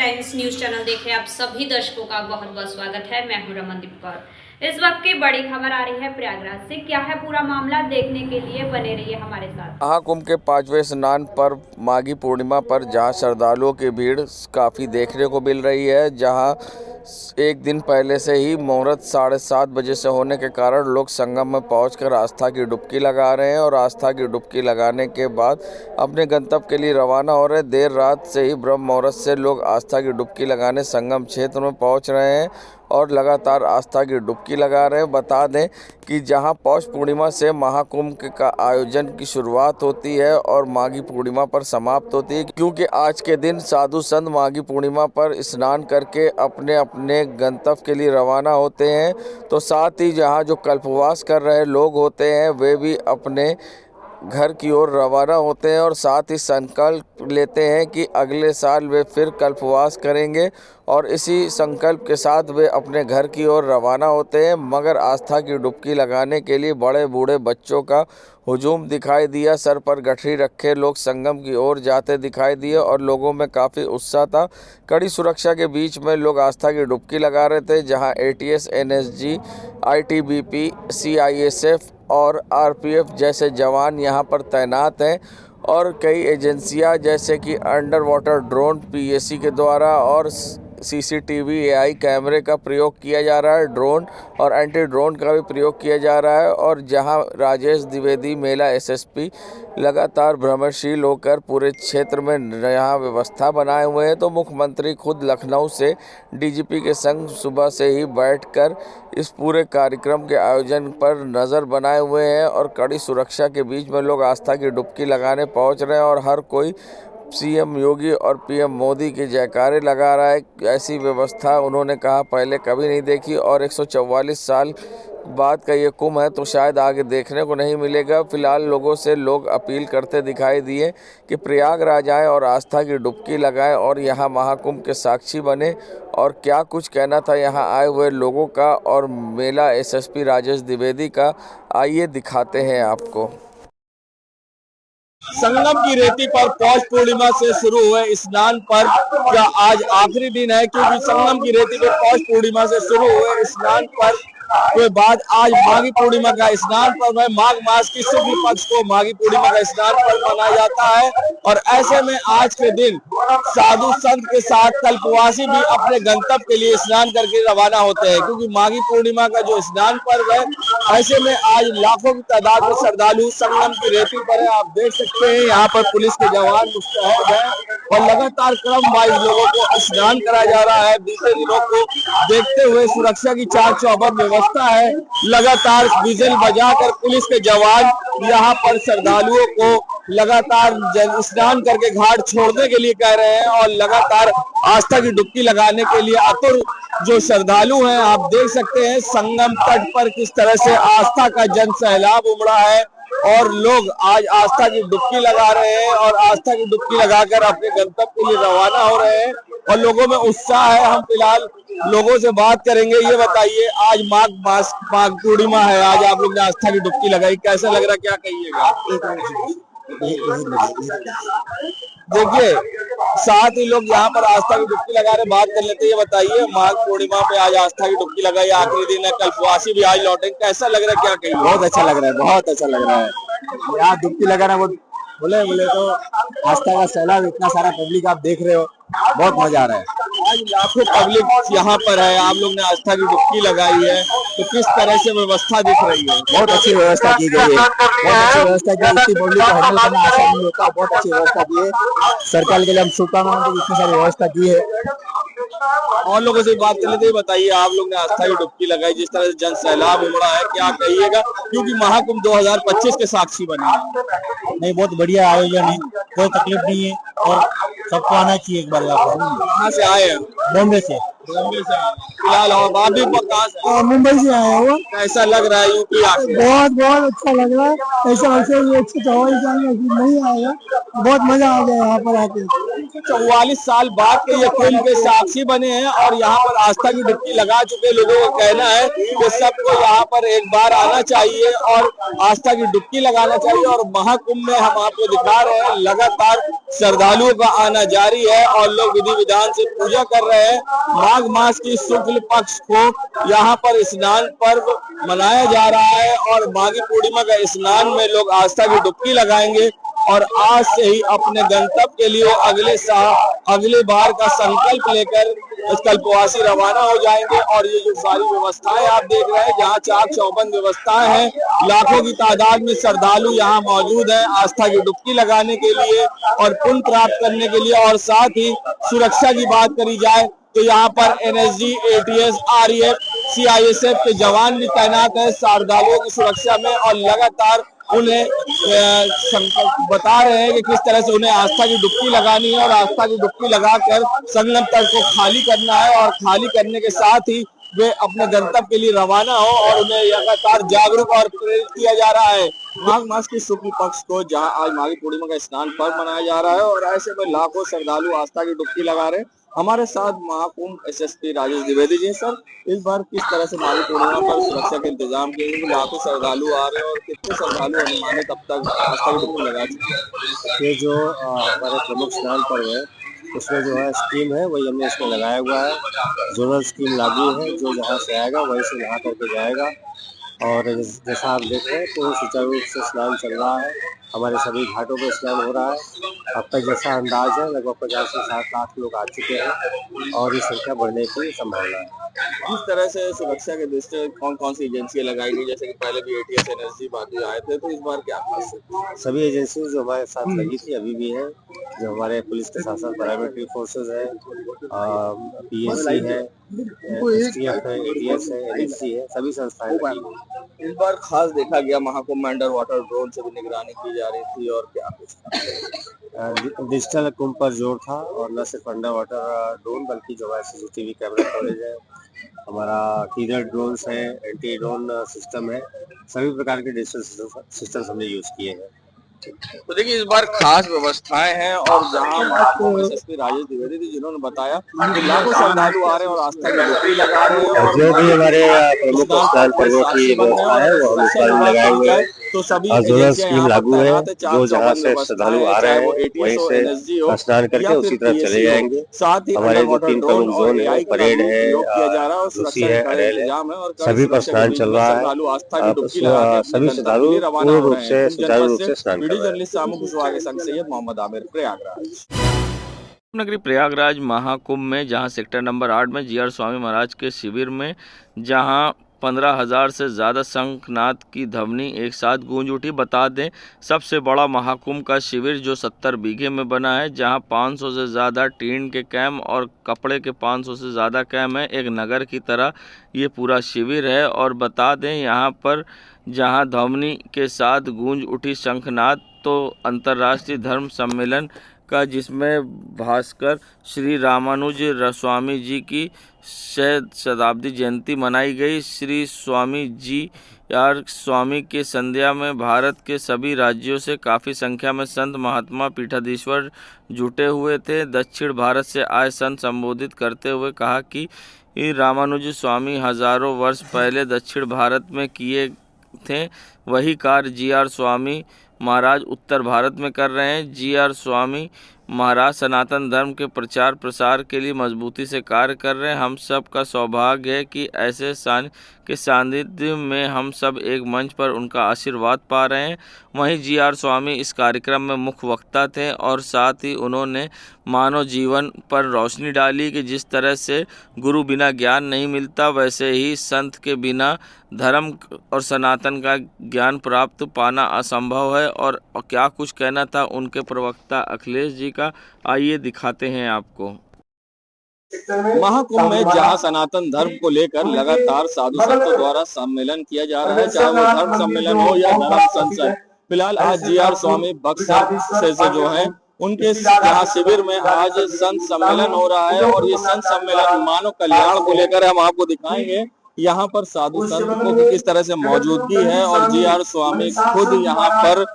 Times news channel देख रहे आप सभी दर्शकों का बहुत बहुत स्वागत है। मैं हूं रमनदीप कौर। इस वक्त की बड़ी खबर आ रही है प्रयागराज से। क्या है पूरा मामला, देखने के लिए बने रहिए हमारे साथ। महाकुंभ के 5वें स्नान पर्व माघी पूर्णिमा पर जहां श्रद्धालुओं की भीड़ काफ़ी देखने को मिल रही है, जहां एक दिन पहले से ही मुहूर्त 7:30 बजे से होने के कारण लोग संगम में पहुंचकर आस्था की डुबकी लगा रहे हैं और आस्था की डुबकी लगाने के बाद अपने गंतव्य के लिए रवाना हो रहे हैं। देर रात से ही ब्रह्म मुहूर्त से लोग आस्था की डुबकी लगाने संगम क्षेत्र में पहुंच रहे हैं और लगातार आस्था की डुबकी लगा रहे हैं। बता दें कि जहां पौष पूर्णिमा से महाकुंभ का आयोजन की शुरुआत होती है और माघी पूर्णिमा पर समाप्त होती है, क्योंकि आज के दिन साधु संत माघी पूर्णिमा पर स्नान करके अपने अपने गंतव्य के लिए रवाना होते हैं। तो साथ ही जहां जो कल्पवास कर रहे लोग होते हैं वे भी अपने घर की ओर रवाना होते हैं और साथ ही संकल्प लेते हैं कि अगले साल वे फिर कल्पवास करेंगे और इसी संकल्प के साथ वे अपने घर की ओर रवाना होते हैं। मगर आस्था की डुबकी लगाने के लिए बड़े बूढ़े बच्चों का हुजूम दिखाई दिया। सर पर गठरी रखे लोग संगम की ओर जाते दिखाई दिए और लोगों में काफ़ी उत्साह था। कड़ी सुरक्षा के बीच में लोग आस्था की डुबकी लगा रहे थे, जहां एटीएस, एनएसजी, आईटीबीपी, सीआईएसएफ और आरपीएफ जैसे जवान यहां पर तैनात हैं और कई एजेंसियां जैसे कि अंडर वाटर ड्रोन पीएसी के द्वारा और सीसीटीवी एआई कैमरे का प्रयोग किया जा रहा है। ड्रोन और एंटी ड्रोन का भी प्रयोग किया जा रहा है और जहां राजेश द्विवेदी मेला एसएसपी लगातार भ्रमणशील होकर पूरे क्षेत्र में यहाँ व्यवस्था बनाए हुए हैं। तो मुख्यमंत्री खुद लखनऊ से डीजीपी के संग सुबह से ही बैठकर इस पूरे कार्यक्रम के आयोजन पर नज़र बनाए हुए हैं और कड़ी सुरक्षा के बीच में लोग आस्था की डुबकी लगाने पहुँच रहे हैं और हर कोई सीएम योगी और पीएम मोदी के जयकारे लगा रहा है। ऐसी व्यवस्था उन्होंने कहा पहले कभी नहीं देखी और 144 साल बाद का ये कुंभ है तो शायद आगे देखने को नहीं मिलेगा। फिलहाल लोगों से लोग अपील करते दिखाई दिए कि प्रयागराज आएं और आस्था की डुबकी लगाएं और यहाँ महाकुंभ के साक्षी बने। और क्या कुछ कहना था यहाँ आए हुए लोगों का और मेला एसएसपी राजेश द्विवेदी का, आइए दिखाते हैं आपको। संगम की रेती पर पौष पूर्णिमा से शुरू हुए स्नान पर्व का आज आखिरी दिन है, क्योंकि संगम की रेती पर पौष पूर्णिमा से शुरू हुए स्नान पर्व के बाद आज माघी पूर्णिमा का स्नान पर्व है। माघ मास की शुक्ल पक्ष को माघी पूर्णिमा का स्नान पर्व मनाया जाता है और ऐसे में आज के दिन साधु संत के साथ कल्पवासी भी अपने गंतव्य के लिए स्नान करके रवाना होते हैं, क्योंकि माघी पूर्णिमा का जो स्नान पर्व है, ऐसे में आज लाखों की तादाद में श्रद्धालु संगम की रेती पर है। आप देख सकते हैं यहाँ पर पुलिस के जवान मुस्तैद हैं और लगातार क्रम वाइज लोगों को स्नान कराया जा रहा है। दूसरे दिनों को देखते हुए सुरक्षा की चाक चौबंद व्यवस्था है। लगातार विजिल बजाकर पुलिस के जवान यहाँ पर श्रद्धालुओं को लगातार स्नान करके घाट छोड़ने के लिए कह रहे हैं और लगातार आस्था की डुबकी लगाने के लिए आतुर जो श्रद्धालु हैं। आप देख सकते हैं संगम तट पर किस तरह से आस्था का जन सैलाब उमड़ा है और लोग आज आस्था की डुबकी लगा रहे हैं और आस्था की डुबकी लगाकर अपने गंतव्य के लिए रवाना हो रहे हैं और लोगों में उत्साह है। हम फिलहाल लोगों से बात करेंगे। ये बताइए, आज माघ पूर्णिमा है, आज आप लोग ने आस्था की डुबकी लगाई, कैसा लग रहा, क्या कहिएगा? देखिए, साथ ही लोग यहाँ पर आस्था की डुबकी लगा रहे, बात कर लेते हैं। ये बताइए, माघ पूर्णिमा पे आज आस्था की डुबकी लगाई, आखिरी दिन है, कल्पवासी भी आज लौटेंगे, कैसा लग रहा है, क्या कहिए? बहुत अच्छा लग रहा है, बहुत अच्छा लग रहा है। यहाँ डुबकी लगाना बोले तो आस्था का सैलाब, इतना सारा पब्लिक आप देख रहे हो, बहुत मजा आ रहा है। आज लाखों पब्लिक यहाँ पर है, आप लोग ने आस्था की डुबकी लगाई है, तो किस तरह से व्यवस्था दिख रही है? बहुत अच्छी व्यवस्था की गई है, बहुत अच्छी व्यवस्था की। इतनी पब्लिक को हैंडल करना आसान नहीं होता, बहुत अच्छी व्यवस्था की है। सरकार के लिए हम शुभकामनाएं, इतनी सारी व्यवस्था की है। और लोगों से बात कर लेते हैं। बताइए, आप लोग ने आस्था की डुबकी लगाई, जिस तरह से जन सैलाब उमड़ा है, क्या कहिएगा, क्योंकि महाकुंभ 2025 के साक्षी बने? नहीं, बहुत बढ़िया आयोजन है, कोई तकलीफ नहीं है और सबको आना चाहिए एक बार। कहाँ से आए हैं? बॉम्बे से। बॉम्बे से आए हैं। फिलहाल और आप भी कहाँ से आए हैं? मुंबई से आया हुआ। कैसा लग रहा है यूपी आके? बहुत बहुत अच्छा लग रहा है। ऐसा वैसे ये अच्छी तो हवाई जहाज में नहीं आएगा। बहुत मजा आ गया यहाँ पर आके। 44 साल बाद के ये कुंभ के साक्षी बने हैं और यहाँ पर आस्था की डुबकी लगा चुके लोगों का कहना है कि सबको यहाँ पर एक बार आना चाहिए और आस्था की डुबकी लगाना चाहिए। और महाकुंभ में हम आपको दिखा रहे हैं लगातार श्रद्धालुओं का आना जारी है और लोग विधि विधान से पूजा कर रहे हैं। माघ मास की शुक्ल पक्ष को यहाँ पर स्नान पर्व मनाया जा रहा है और माघी पूर्णिमा का स्नान में लोग आस्था की डुबकी लगाएंगे और आज से ही अपने गंतव्य के लिए अगले बार का संकल्प लेकर कल्पवासी रवाना हो जाएंगे। और ये जो सारी व्यवस्थाएं आप देख रहे हैं, जहाँ चाक चौबंद व्यवस्थाएं हैं, लाखों की तादाद में श्रद्धालु यहाँ मौजूद हैं आस्था की डुबकी लगाने के लिए और पुण्य प्राप्त करने के लिए। और साथ ही सुरक्षा की बात करी जाए तो यहाँ पर एनएसजी, एटीएस, आरईएफ, सीआईएसएफ के जवान भी तैनात है श्रद्धालुओं की सुरक्षा में और लगातार उन्हें बता रहे हैं कि किस तरह से उन्हें आस्था की डुबकी लगानी है और आस्था की डुबकी लगाकर संगम तट को खाली करना है और खाली करने के साथ ही वे अपने गंतव्य के लिए रवाना हो और उन्हें लगातार जागरूक और प्रेरित किया जा रहा है। माघ मास के शुक्ल पक्ष को जहां आज माघी पूर्णिमा का स्नान पर्व मनाया जा रहा है और ऐसे में लाखों श्रद्धालु आस्था की डुबकी लगा रहे हैं। हमारे साथ महाकुंभ एसएसपी राजेश द्विवेदी जी। सर, इस बार किस तरह से माघी पूर्णिमा पर सुरक्षा के इंतजाम किए गए? लाखों श्रद्धालु आ रहे हैं और कितने श्रद्धालु अनुमानित अब तक आस्था की डुबकी लगा चुके हैं? ये जो हमारे प्रमुख स्नान पर्व है उसमें जो है स्कीम है वही हमने इसमें लगाया हुआ है। जोनल स्कीम लागू है, जो जहाँ से आएगा वहीं से नहा करके जाएगा। और जैसा आप देख रहे हैं तो सुचारू रूप से स्नान चल रहा है। हमारे सभी घाटों पर स्नान हो रहा है। अब तक जैसा अंदाज है लगभग 50 से 60 लाख लोग आ चुके हैं और ये संख्या बढ़ने की संभावना है। किस तरह से सुरक्षा के दृष्टि कौन कौन सी एजेंसियां लगाई गई? जैसे कि पहले भी एटीएस, एनएसजी बाकी आए थे, तो इस बार क्या खास है? सभी एजेंसी जो हमारे साथ लगी थी अभी भी है, जो हमारे पुलिस के साथ साथ पैरामिलिट्री फोर्सेज है, पीएससी है, एसटीएफ है, एटीएस है, एनएसजी है, सभी संस्थाएं लगी हुई। इस बार खास देखा गया महाकुंभ में अंडर वाटर ड्रोन से भी निगरानी की जा रही थी और क्या कुछ डिजिटल कुंभ पर जोर था और न सिर्फ अंडर वाटर ड्रोन बल्कि जो है सीसीटीवी कैमरा कवरेज है, हमारा टीजर ड्रोन्स है, एंटी ड्रोन सिस्टम है, सभी प्रकार के डिजिटल सिस्टम्स हमने यूज किए हैं। तो देखिए, इस बार खास व्यवस्थाएं हैं और जहां महाकुंभ एसएसपी राजेश द्विवेदी जी जिन्होंने बताया कि लाखों श्रद्धालु आ रहे हैं और आस्था की डुबकी लगा रहे हैं और जो भी हमारे प्रमुख स्नान पर्वों की व्यवस्था है वो हम इस बार लगाए हुए हैं। तो सभी जोनल स्कीम लागू है, जो जहाँ से श्रद्धालु आ रहे हैं वहीं से स्नान करके उसी तरह चले जाएंगे। साथ ही हमारे जो 3 प्रमुख जोन है, परेड है, रूसी है, अरेल है, सभी पर स्नान चल रहा है। सभी श्रद्धालु पूर्ण रूप से सुचारू रूप से स्नान कर रहे हैं। जर्नलिस्ट सामू कुशवाहा के संग सैयद मोहम्मद आमिर, प्रयागराज। नगरी प्रयागराज महाकुंभ में जहां सेक्टर नंबर 8 में जीआर स्वामी महाराज के शिविर में जहां 15,000 से ज़्यादा शंखनाद की ध्वनि एक साथ गूंज उठी। बता दें, सबसे बड़ा महाकुंभ का शिविर जो 70 बीघे में बना है, जहां 500 से ज़्यादा टीन के कैम्प और कपड़े के 500 से ज़्यादा कैम्प हैं। एक नगर की तरह ये पूरा शिविर है। और बता दें, यहाँ पर जहां ध्वनि के साथ गूंज उठी शंखनाद, तो अंतर्राष्ट्रीय धर्म सम्मेलन का, जिसमें भास्कर श्री रामानुज स्वामी जी की शताब्दी जयंती मनाई गई। श्री स्वामी जी यार स्वामी के संध्या में भारत के सभी राज्यों से काफ़ी संख्या में संत महात्मा पीठाधीश्वर जुटे हुए थे। दक्षिण भारत से आए संत संबोधित करते हुए कहा कि रामानुज स्वामी हजारों वर्ष पहले दक्षिण भारत में किए थे, वही कार्य जीआर स्वामी महाराज उत्तर भारत में कर रहे हैं। जीआर स्वामी महाराज सनातन धर्म के प्रचार प्रसार के लिए मजबूती से कार्य कर रहे हैं। हम सब का सौभाग्य है कि ऐसे के सानिध्य में हम सब एक मंच पर उनका आशीर्वाद पा रहे हैं। वहीं जीआर स्वामी इस कार्यक्रम में मुख्य वक्ता थे और साथ ही उन्होंने मानव जीवन पर रोशनी डाली कि जिस तरह से गुरु बिना ज्ञान नहीं मिलता, वैसे ही संत के बिना धर्म और सनातन का ज्ञान प्राप्त पाना असंभव है। और क्या कुछ कहना था उनके प्रवक्ता अखिलेश जी का, आइए दिखाते हैं आपको। महाकुंभ में जहां सनातन धर्म को लेकर लगातार साधु संतों द्वारा सम्मेलन किया जा रहा है, चाहे वो धर्म सम्मेलन हो या धर्म संसद। फिलहाल आज जीआर स्वामी बक्सर से जो है उनके यहाँ शिविर में आज संत सम्मेलन हो रहा है और ये संत सम्मेलन मानव कल्याण को लेकर हम आपको दिखाएंगे। यहाँ पर साधु संतों की किस तरह से मौजूदगी है और जी.आर. स्वामी खुद यहाँ पर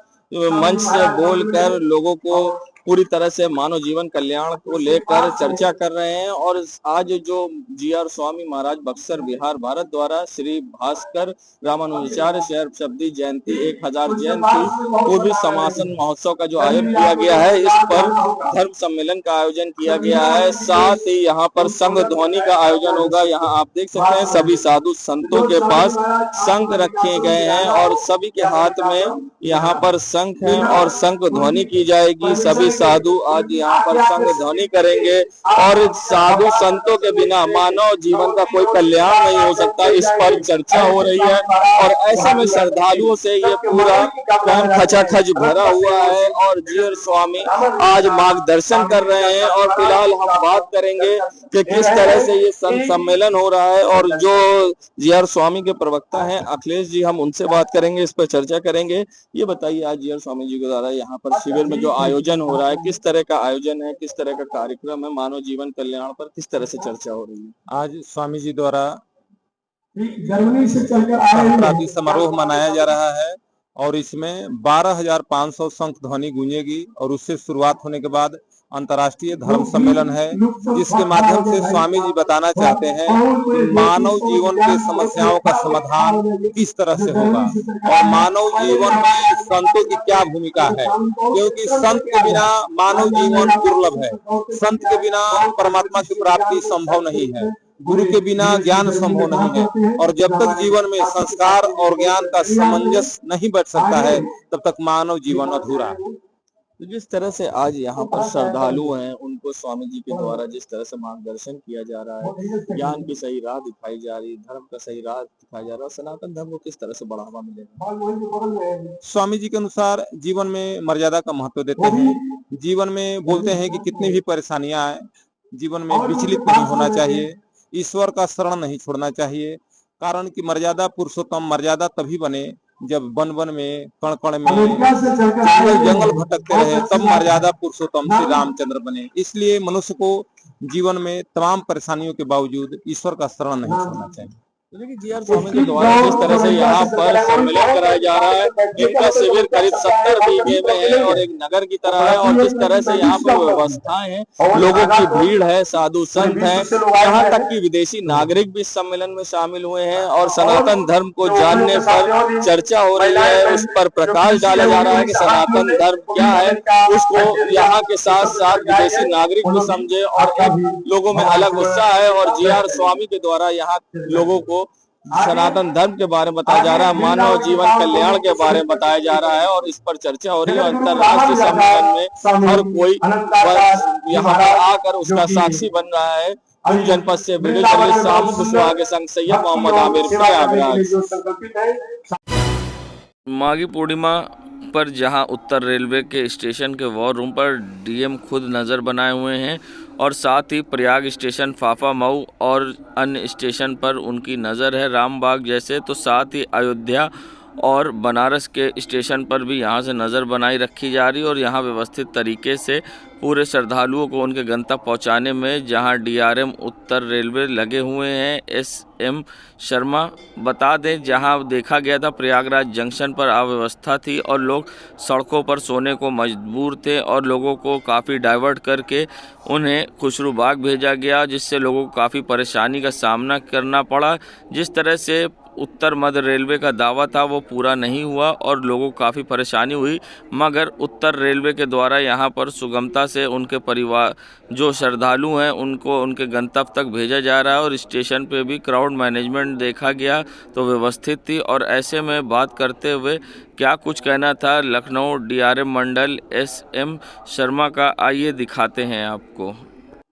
मंच से बोलकर लोगों को पूरी तरह से मानव जीवन कल्याण को लेकर चर्चा कर रहे हैं। और आज जो जी.आर. स्वामी महाराज बक्सर बिहार भारत द्वारा श्री भास्कर रामानुजाचार्य शताब्दी जयंती 1000 जयंती पूर्वी समासन महोत्सव का जो आयोजन किया गया है, इस पर धर्म सम्मेलन का आयोजन किया गया है। साथ ही यहाँ पर संघ ध्वनि का आयोजन होगा। यहाँ आप देख सकते हैं सभी साधु संतों के पास शंख रखे गए हैं और सभी के हाथ में यहाँ पर शंख है और शंख ध्वनि की जाएगी। सभी साधु आज यहाँ पर शंख ध्वनि करेंगे और साधु संतों के बिना मानव जीवन का कोई कल्याण नहीं हो सकता, इस पर चर्चा हो रही है। और ऐसे में श्रद्धालुओं से ये पूरा काम खचाखच भरा हुआ है और जी.आर. स्वामी आज मार्गदर्शन कर रहे हैं। और फिलहाल हम बात करेंगे कि किस तरह से ये संत सम्मेलन हो रहा है और जो जी.आर. स्वामी के प्रवक्ता हैं अखिलेश जी, हम उनसे बात करेंगे, इस पर चर्चा करेंगे। ये बताइए आज जी.आर. स्वामी जी के द्वारा यहाँ पर शिविर में जो आयोजन हो रहा है, किस तरह का आयोजन है, किस तरह का कार्यक्रम है, मानव जीवन कल्याण पर किस तरह से चर्चा हो रही है? आज स्वामी जी द्वारा जर्मनी से चलकर आए शताब्दी समारोह मनाया जा रहा है और इसमें 12,500 शंख ध्वनि गूंजेगी और उससे शुरुआत होने के बाद अंतर्राष्ट्रीय धर्म सम्मेलन है, जिसके माध्यम से स्वामी जी बताना चाहते हैं कि मानव जीवन के समस्याओं का समाधान किस तरह से होगा और मानव जीवन में संतों की क्या भूमिका है, क्योंकि संत के बिना मानव जीवन दुर्लभ है। संत के बिना परमात्मा की प्राप्ति संभव नहीं है, गुरु के बिना ज्ञान संभव नहीं है और जब तक जीवन में संस्कार और ज्ञान का सामंजस्य नहीं बैठ सकता है तब तक मानव जीवन अधूरा है। तो जिस तरह से आज यहाँ पर श्रद्धालु हैं, उनको स्वामी जी के द्वारा जिस तरह से मार्गदर्शन किया जा रहा है, ज्ञान की सही राह दिखाई जा रही है, धर्म का सही राह दिखाया जा रहा है, सनातन धर्म को किस तरह से बढ़ावा मिलेगा? स्वामी जी के अनुसार जीवन में मर्यादा का महत्व देते हैं। जीवन में बोलते हैं कि कितनी भी परेशानियां आए, जीवन में विचलित नहीं होना चाहिए, ईश्वर का शरण नहीं छोड़ना चाहिए। कारण कि मर्यादा पुरुषोत्तम मर्यादा तभी बने जब वन वन में कण कण में जंगल भटकते रहे, तब मर्यादा पुरुषोत्तम श्री रामचंद्र बने। इसलिए मनुष्य को जीवन में तमाम परेशानियों के बावजूद ईश्वर का शरण नहीं छोड़ना चाहिए। तो देखिए जी.आर. स्वामी के द्वारा जिस तरह से यहाँ पर सम्मेलन कराया जा रहा है, इनका शिविर करीब 70 बीघे में है और एक नगर की तरह है और जिस तरह से यहाँ पर व्यवस्थाएं हैं, लोगों की भीड़ है, साधु संत हैं, यहाँ तक कि विदेशी नागरिक भी इस सम्मेलन में शामिल हुए हैं और सनातन धर्म को जानने पर चर्चा हो रही है, उस पर प्रकाश डाला जा रहा है कि सनातन धर्म क्या है, उसको यहाँ के साथ साथ विदेशी नागरिक भी समझे और अब लोगों में अलग उत्साह है। और जी.आर. स्वामी के द्वारा यहाँ लोगों को सनातन धर्म के बारे में बताया जा रहा है, मानव जीवन कल्याण के बारे में बताया जा रहा है और इस पर चर्चा हो रही है। अंतरराष्ट्रीय सम्मेलन में हर कोई यहाँ पर आकर उसका साक्षी बन रहा है। कुंज जनपद से ब्रिटिश सामू कुशवाहा के संग सैयद मोहम्मद आमिर प्रयागराज। माघी पूर्णिमा पर जहां उत्तर रेलवे के स्टेशन के वॉर रूम पर डीएम खुद नज़र बनाए हुए हैं और साथ ही प्रयाग स्टेशन, फाफा मऊ और अन्य स्टेशन पर उनकी नज़र है, रामबाग जैसे, तो साथ ही अयोध्या और बनारस के स्टेशन पर भी यहाँ से नज़र बनाई रखी जा रही है और यहाँ व्यवस्थित तरीके से पूरे श्रद्धालुओं को उनके गंतव्य पहुँचाने में जहाँ डीआरएम उत्तर रेलवे लगे हुए हैं एसएम शर्मा। बता दें जहाँ देखा गया था प्रयागराज जंक्शन पर अव्यवस्था थी और लोग सड़कों पर सोने को मजबूर थे और लोगों को काफ़ी डाइवर्ट करके उन्हें खुसरू बाग भेजा गया, जिससे लोगों को काफ़ी परेशानी का सामना करना पड़ा। जिस तरह से उत्तर मध्य रेलवे का दावा था वो पूरा नहीं हुआ और लोगों को काफ़ी परेशानी हुई, मगर उत्तर रेलवे के द्वारा यहाँ पर सुगमता से उनके परिवार जो श्रद्धालु हैं उनको उनके गंतव्य तक भेजा जा रहा है और स्टेशन पे भी क्राउड मैनेजमेंट देखा गया तो व्यवस्थित थी। और ऐसे में बात करते हुए क्या कुछ कहना था लखनऊ डीआरएम मंडल एसएम शर्मा का, आइए दिखाते हैं आपको।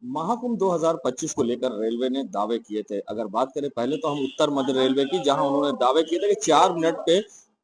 महाकुंभ 2025 को लेकर रेलवे ने दावे किए थे। अगर बात करें पहले तो हम उत्तर मध्य रेलवे की, जहां उन्होंने दावे किए थे कि 4 मिनट पे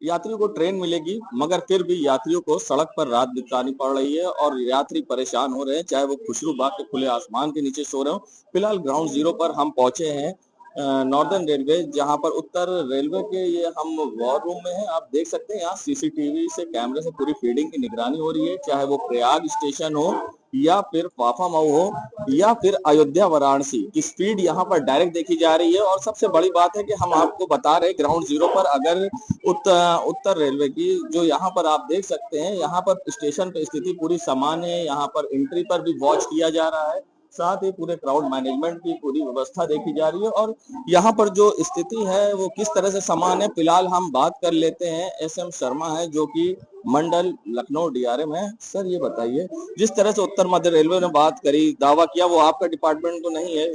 यात्रियों को ट्रेन मिलेगी, मगर फिर भी यात्रियों को सड़क पर रात बितानी पड़ रही है और यात्री परेशान हो रहे हैं, चाहे वो खुसरू बाग के खुले आसमान के नीचे सो रहे हो। फिलहाल ग्राउंड जीरो पर हम पहुंचे हैं नॉर्दर्न रेलवे, जहां पर उत्तर रेलवे के ये हम वॉर रूम में हैं। आप देख सकते हैं यहाँ सीसीटीवी से, कैमरे से पूरी फीडिंग की निगरानी हो रही है, चाहे वो प्रयाग स्टेशन हो या फिर फाफामऊ हो या फिर अयोध्या वाराणसी की स्पीड यहाँ पर डायरेक्ट देखी जा रही है। और सबसे बड़ी बात है कि हम आपको बता रहे ग्राउंड जीरो पर, अगर उत्तर रेलवे की जो यहाँ पर आप देख सकते हैं, यहाँ पर स्टेशन पे स्थिति पूरी सामान्य है। यहाँ पर एंट्री पर भी वॉच किया जा रहा है, साथ ही पूरे क्राउड मैनेजमेंट की पूरी व्यवस्था देखी जा रही है। और यहाँ पर जो स्थिति है वो किस तरह से समान है, फिलहाल हम बात कर लेते हैं। SM शर्मा है जो कि मंडल लखनऊ DRM है। सर ये बताइए, जिस तरह से उत्तर मध्य रेलवे ने बात करी, दावा किया, वो आपका डिपार्टमेंट तो नहीं है,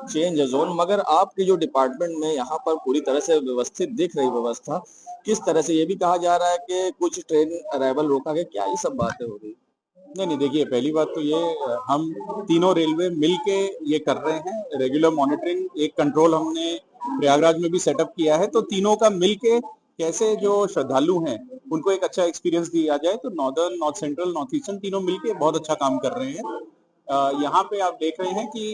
चेंज जोन, मगर आपके जो डिपार्टमेंट में यहाँ पर पूरी तरह से व्यवस्थित दिख रही व्यवस्था, किस तरह से ये भी कहा जा रहा है कि कुछ ट्रेन अराइवल रोका गया, क्या ये सब बातें हो रही? नहीं, देखिए, पहली बात तो ये, हम तीनों रेलवे मिलके ये कर रहे हैं रेगुलर मॉनिटरिंग। एक कंट्रोल हमने प्रयागराज में भी सेटअप किया है, तो तीनों का मिलके कैसे जो श्रद्धालु हैं उनको एक अच्छा एक्सपीरियंस दिया जाए। तो northern, north central, north eastern तीनों मिलके बहुत अच्छा काम कर रहे हैं। यहाँ पे आप देख रहे हैं कि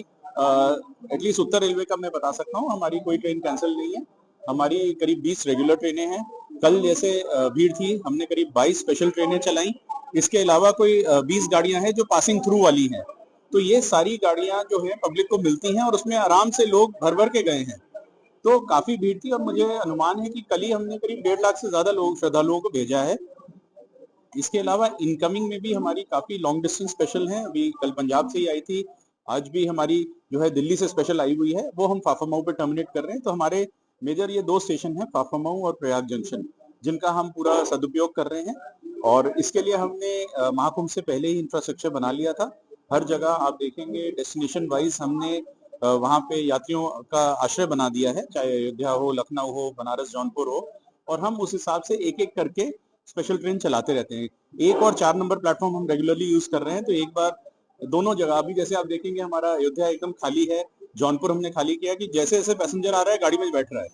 एटलीस्ट उत्तर रेलवे का मैं बता सकता हूँ, हमारी कोई ट्रेन कैंसिल नहीं है। हमारी करीब 20 रेगुलर ट्रेनें हैं। कल जैसे भीड़ थी, हमने करीब 22 स्पेशल ट्रेनें चलाई। इसके अलावा कोई 20 गाड़ियां हैं जो पासिंग थ्रू वाली हैं। तो ये सारी गाड़ियां जो है पब्लिक को मिलती हैं और उसमें आराम से लोग भर भर के गए हैं। तो काफी भीड़ थी और मुझे अनुमान है कि कल ही हमने करीब 1.5 लाख से ज्यादा लोग, श्रद्धालुओं को भेजा है। इसके अलावा इनकमिंग में भी हमारी काफी लॉन्ग डिस्टेंस स्पेशल हैं। अभी कल पंजाब से ही आई थी, आज भी हमारी जो है दिल्ली से स्पेशल आई हुई है, वो हम फाफामऊ पे टर्मिनेट कर रहे हैं। तो हमारे मेजर ये 2 स्टेशन हैं, फाफामऊ और प्रयाग जंक्शन, जिनका हम पूरा सदुपयोग कर रहे हैं। और इसके लिए हमने महाकुंभ से पहले ही इंफ्रास्ट्रक्चर बना लिया था। हर जगह आप देखेंगे डेस्टिनेशन वाइज हमने वहाँ पे यात्रियों का आश्रय बना दिया है, चाहे अयोध्या हो, लखनऊ हो, बनारस, जौनपुर हो, और हम उस हिसाब से एक एक करके स्पेशल ट्रेन चलाते रहते हैं। 1 और 4 नंबर प्लेटफॉर्म हम रेगुलरली यूज कर रहे हैं। तो एक बार दोनों जगह, अभी जैसे आप देखेंगे हमारा अयोध्या एकदम खाली है, जौनपुर हमने खाली किया कि जैसे जैसे पैसेंजर आ रहा है गाड़ी में बैठ रहा है,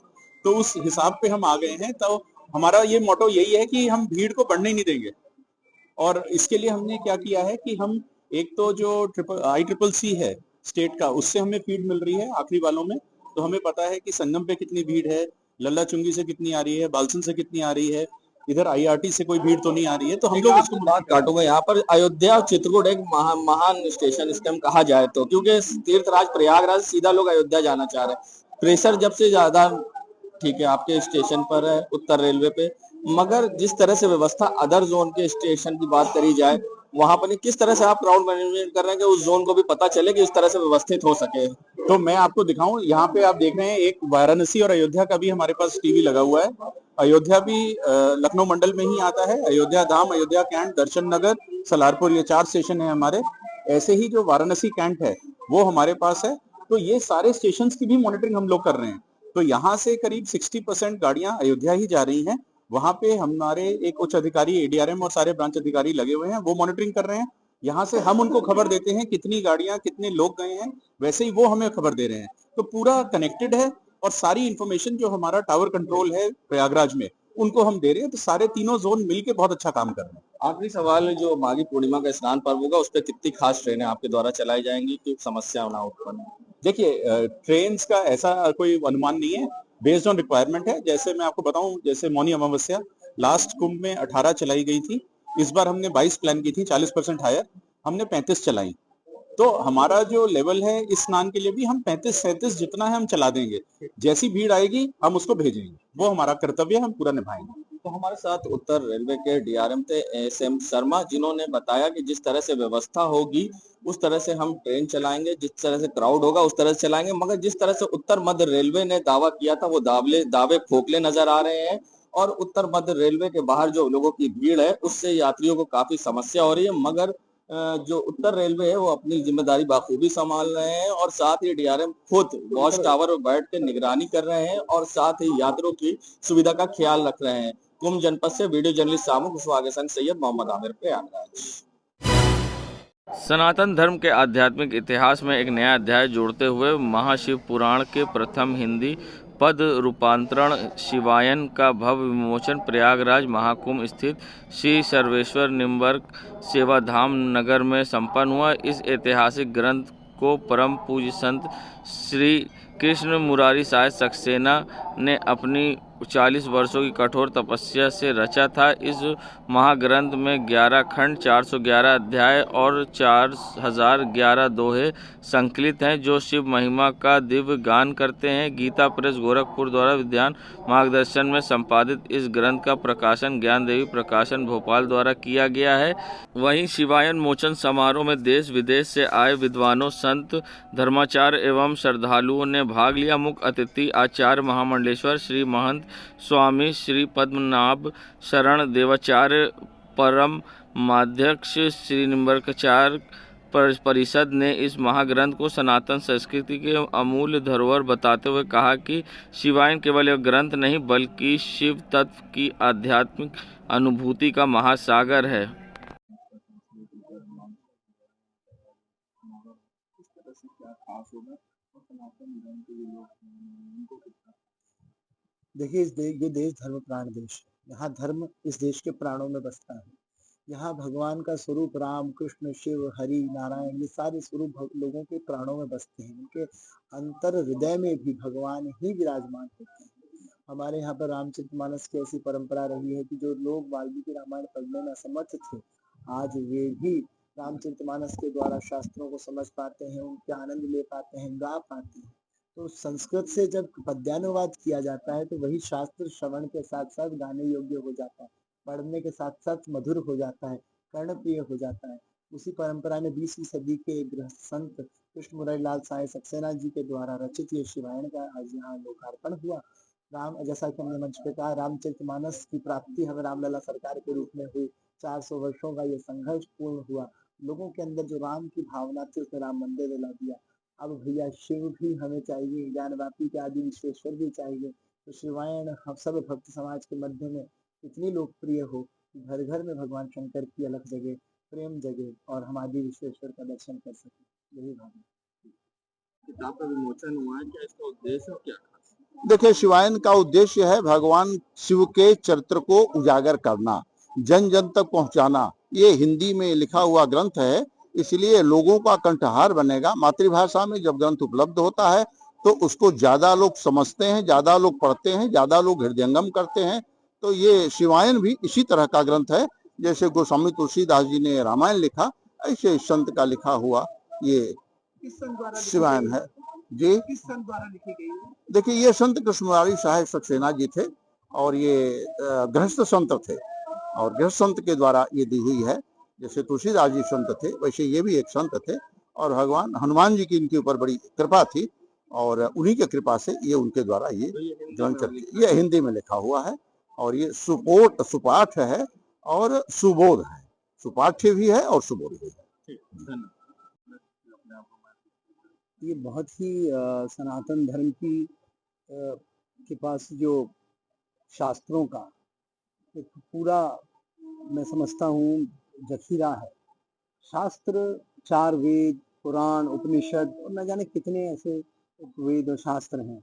तो उस हिसाब पे हम आ गए हैं। तो हमारा ये मोटो यही है कि हम भीड़ को बढ़ने नहीं देंगे। और इसके लिए हमने क्या किया है कि हम एक तो जो ICCC है स्टेट का, उससे हमें फीड मिल रही है आखिरी वालों में। तो हमें पता है कि संगम पे कितनी भीड़ है, लल्ला चुंगी से कितनी आ रही है, बालसन से कितनी आ रही है, इधर IRT से कोई भीड़ तो नहीं आ रही है। तो हम लोग उसको बात काटूंगा यहाँ पर। अयोध्या और चित्रकूट एक महान स्टेशन इसके हम कहा जाए तो, क्योंकि तीर्थराज प्रयागराज सीधा लोग अयोध्या जाना चाह रहे हैं। प्रेशर जब से ज्यादा, ठीक है, आपके स्टेशन पर है उत्तर रेलवे पे, मगर जिस तरह से व्यवस्था अदर जोन के स्टेशन की बात करी जाए, वहां पर किस तरह से आप क्राउड मैनेजमेंट कर रहे हैं कि उस जोन को भी पता चले कि इस तरह से व्यवस्थित हो सके? तो मैं आपको दिखाऊं, यहाँ पे आप देख रहे हैं एक वाराणसी और अयोध्या का भी हमारे पास टीवी लगा हुआ है। अयोध्या भी लखनऊ मंडल में ही आता है। अयोध्या धाम, अयोध्या कैंट, दर्शन नगर, सलारपुर, ये 4 स्टेशन है हमारे। ऐसे ही जो वाराणसी कैंट है वो हमारे पास है। तो ये सारे स्टेशन की भी मॉनिटरिंग हम लोग कर रहे हैं। तो यहाँ से करीब 60% गाड़ियां अयोध्या ही जा रही हैं। वहां पे हमारे एक उच्च अधिकारी ADRM और सारे ब्रांच अधिकारी लगे हुए हैं, वो मॉनिटरिंग कर रहे हैं। यहाँ से हम उनको खबर देते हैं कितनी गाड़ियां, कितने लोग गए हैं, वैसे ही वो हमें खबर दे रहे हैं। तो पूरा कनेक्टेड है और सारी इंफॉर्मेशन जो हमारा टावर कंट्रोल है प्रयागराज में, उनको हम दे रहे हैं। तो सारे तीनों जोन मिलके बहुत अच्छा काम कर रहे हैं। आखिरी सवाल, जो माघी पूर्णिमा का स्नान पर्व होगा, उस पर कितनी खास ट्रेनें आपके द्वारा चलाई जाएंगी कि समस्या ना उत्पन्न? देखिए, ट्रेन्स का ऐसा कोई अनुमान नहीं है, बेस्ड ऑन रिक्वायरमेंट है। जैसे मैं आपको बताऊं, जैसे मौनी अमावस्या लास्ट कुंभ में 18 चलाई गई थी, इस बार हमने 22 प्लान की थी, 40% हायर, हमने 35 चलाई। तो हमारा जो लेवल है इस स्नान के लिए भी हम 35-37 जितना है हम चला देंगे। जैसी भीड़ आएगी हम उसको भेजेंगे, वो हमारा कर्तव्य हम पूरा निभाएंगे। तो हमारे साथ उत्तर रेलवे के DRM थे SM शर्मा, जिन्होंने बताया कि जिस तरह से व्यवस्था होगी उस तरह से हम ट्रेन चलाएंगे, जिस तरह से क्राउड होगा उस तरह से चलाएंगे। मगर जिस तरह से उत्तर मध्य रेलवे ने दावा किया था, वो दावे खोखले नजर आ रहे हैं। और उत्तर मध्य रेलवे के बाहर जो लोगों की भीड़ है उससे यात्रियों को काफी समस्या हो रही है। मगर जो उत्तर रेलवे है वो अपनी जिम्मेदारी बाखूबी संभाल रहे हैं और साथ ही DRM खुद वॉच टावर पर बैठ कर निगरानी कर रहे हैं और साथ ही यात्रियों की सुविधा का ख्याल रख रहे हैं। कुंभ जनपद से वीडियो जर्नलिस्ट सामू कुशवाहा के संग सैयद मोहम्मद आमिर, प्रयागराज। सनातन धर्म के आध्यात्मिक इतिहास में एक नया अध्याय जोड़ते हुए महाशिव पुराण के प्रथम हिंदी पद रूपांतरण शिवायन का भव्य विमोचन प्रयागराज महाकुंभ स्थित श्री सर्वेश्वर निम्बर्क सेवाधाम नगर में संपन्न हुआ। इस ऐतिहासिक ग्रंथ को परम पूज्य संत श्री कृष्ण मुरारी साय सक्सेना ने अपनी 40 वर्षों की कठोर तपस्या से रचा था। इस महाग्रंथ में 11 खंड, 411 अध्याय और 4011 दोहे संकलित हैं, जो शिव महिमा का दिव्य गान करते हैं। गीता प्रेस गोरखपुर द्वारा विद्वान मार्गदर्शन में संपादित इस ग्रंथ का प्रकाशन ज्ञान देवी प्रकाशन भोपाल द्वारा किया गया है। वहीं शिवायन मोचन समारोह में देश विदेश से आए विद्वानों, संत, धर्माचार्य एवं श्रद्धालुओं ने भाग लिया। मुख्य अतिथि आचार्य महामंडलेश्वर श्री महंत स्वामी श्री पद्मनाभ शरण देवाचार्य, परम माध्यक्ष श्री निम्बरकाचार्य परिषद ने इस महाग्रंथ को सनातन संस्कृति के अमूल्य धरोहर बताते हुए कहा कि शिवायन केवल एक ग्रंथ नहीं बल्कि शिव तत्व की आध्यात्मिक अनुभूति का महासागर है। देखिए, ये देश धर्म प्राण देश है। यहाँ धर्म इस देश के प्राणों में बसता है। यहाँ भगवान का स्वरूप राम, कृष्ण, शिव, हरि, नारायण, ये सारे स्वरूप लोगों के प्राणों में बसते हैं। उनके अंतर हृदय में भी भगवान ही विराजमान होते हैं। हमारे यहाँ पर रामचरितमानस की ऐसी परंपरा रही है कि जो लोग वाल्मीकि रामायण पढ़ने में असमर्थ थे, आज वे भी रामचरितमानस के द्वारा शास्त्रों को समझ पाते हैं, उनके आनंद ले पाते हैं, गा पाते हैं। तो संस्कृत से जब पद्यानुवाद किया जाता है तो वही शास्त्र श्रवण के साथ साथ गाने योग्य हो जाता है, पढ़ने के साथ साथ मधुर हो जाता है, कर्णप्रिय हो जाता है। उसी परंपरा में 20वीं सदी के गृहस्थ संत कृष्ण मुरारी लाल साय सक्सेना जी के द्वारा रचित ये शिवायन का आज यहाँ लोकार्पण हुआ। राम, जैसा कि हमने मंच पे कहा, रामचरितमानस की प्राप्ति हमें रामलला सरकार के रूप में हुई। 400 वर्षों का ये संघर्ष पूर्ण हुआ। लोगों के अंदर जो राम की भावना थी उसने राम मंदिर दिला दिया। अब भैया शिव भी हमें चाहिए, ज्ञानवापी के आदि विश्वेश्वर भी चाहिए। तो शिवायन हम सब भक्त समाज के मध्य में इतनी लोकप्रिय हो कि घर घर में भगवान शंकर की अलग जगह प्रेम जगे और हम आदि विश्वेश्वर का दर्शन कर सके। यही भावना। किताब का विमोचन हुआ है, क्या इसका उद्देश्य और क्या? देखिए, शिवायन का उद्देश्य है भगवान शिव के चरित्र को उजागर करना, जन जन तक पहुंचाना। ये हिंदी में लिखा हुआ ग्रंथ है, इसलिए लोगों का कंठहार बनेगा। मातृभाषा में जब ग्रंथ उपलब्ध होता है तो उसको ज्यादा लोग समझते हैं, ज्यादा लोग पढ़ते हैं, ज्यादा लोग हृदयंगम करते हैं। तो ये शिवायन भी इसी तरह का ग्रंथ है। जैसे गोस्वामी तुलसीदास जी ने रामायण लिखा, ऐसे इस संत का लिखा हुआ ये शिवायन है। जी, किस संत द्वारा लिखी गई है? देखिए, ये संत कृष्ण मुरारी साय सक्सेना जी थे और ये गृहस्थ संत थे और गृहस्थ संत के द्वारा ये दी हुई है। जैसे तुलसीदास जी संत थे वैसे ये भी एक संत थे और भगवान हनुमान जी की इनके ऊपर बड़ी कृपा थी और उन्हीं के कृपा से ये उनके द्वारा ये ग्रंथ चलती। ये हिंदी में लिखा हुआ है और ये सुपाठ है और सुबोध है। सुपाठ्य भी है और सुबोध भी है। ये बहुत ही सनातन धर्म की के पास जो शास्त्रों का एक पूरा मैं समझता हूँ जखीरा है। शास्त्र 4 वेद, पुराण, उपनिषद और न जाने कितने ऐसे वेद और शास्त्र हैं।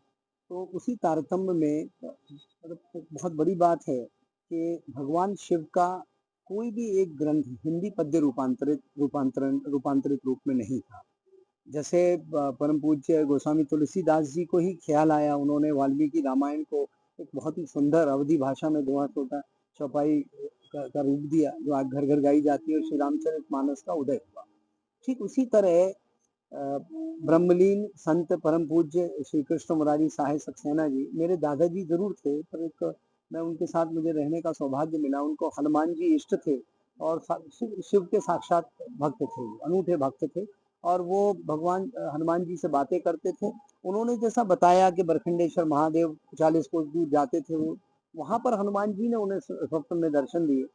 तो उसी तारतम्य में बहुत बड़ी बात है कि भगवान शिव का कोई भी एक ग्रंथ हिंदी पद्य रूपांतरित रूप में नहीं था। जैसे परम पूज्य गोस्वामी तुलसीदास जी को ही ख्याल आया, उन्होंने वाल्मीकि रामायण को एक बहुत ही सुंदर अवधि भाषा में दोहा छोटा चौपाई का रूप दिया, जो आज घर घर गाई जाती है और श्री रामचरितमानस का उदय हुआ। ठीक उसी तरह ब्रह्मलीन संत परम पूज्य श्री कृष्ण मुरारी साय सक्सेना जी मेरे दादाजी जरूर थे, पर मैं उनके साथ मुझे रहने का सौभाग्य मिला। उनको हनुमान जी इष्ट थे और शिव के साक्षात भक्त थे, अनूठे भक्त थे और वो भगवान हनुमान जी से बातें करते थे। उन्होंने जैसा बताया कि बरखंडेश्वर महादेव 40 कोस दूर जाते थे, वो वहां पर हनुमान जी ने उन्हें स्वप्न में दर्शन दिए